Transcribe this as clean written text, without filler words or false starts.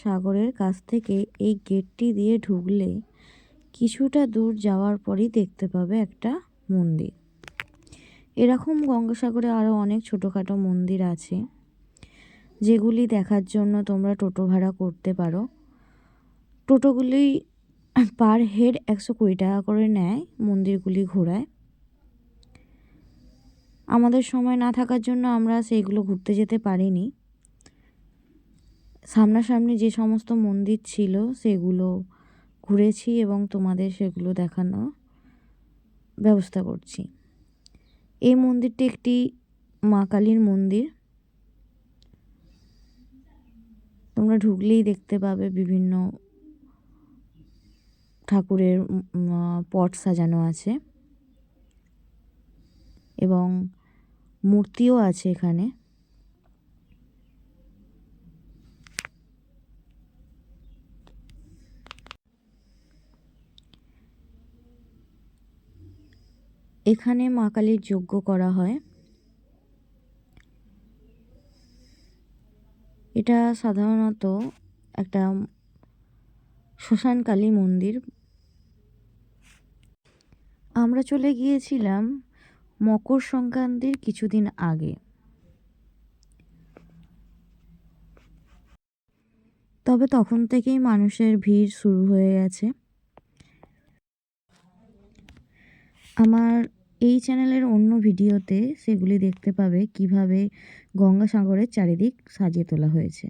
সাগরের কাছ থেকে এই গেটটি দিয়ে ঢুকলে কিছুটা দূর যাওয়ার পরই দেখতে পাবে একটা মন্দির। এরকম গঙ্গাসাগরে আরও অনেক ছোটোখাটো মন্দির আছে, যেগুলি দেখার জন্য তোমরা টোটো ভাড়া করতে পারো। টোটোগুলি পার হেড 120 টাকা করে নেয় মন্দিরগুলি ঘোরায়। আমাদের সময় না থাকার জন্য আমরা সেইগুলো ঘুরতে যেতে পারিনি। সামনাসামনি যে সমস্ত মন্দির ছিল সেগুলো ঘুরেছি এবং তোমাদের সেগুলো দেখানো ব্যবস্থা করছি। এই মন্দিরটি একটি মা কালীর মন্দির। তোমরা ঢুকলেই দেখতে পাবে বিভিন্ন ঠাকুরের পট সাজানো আছে এবং মূর্তিও আছে এখানে। এখানে মা কালীর যজ্ঞ করা হয়। এটা সাধারণত একটা শ্মশানকালী মন্দির। আমরা চলে গিয়েছিলাম মকর সংক্রান্তির কিছুদিন আগে। তবে তখন থেকেই মানুষের ভিড় শুরু হয়ে গেছে। আমার এই চ্যানেলের অন্য ভিডিওতে সেগুলি দেখতে পাবে কিভাবে গঙ্গাসাগরের চারিদিক সাজিয়ে তোলা হয়েছে।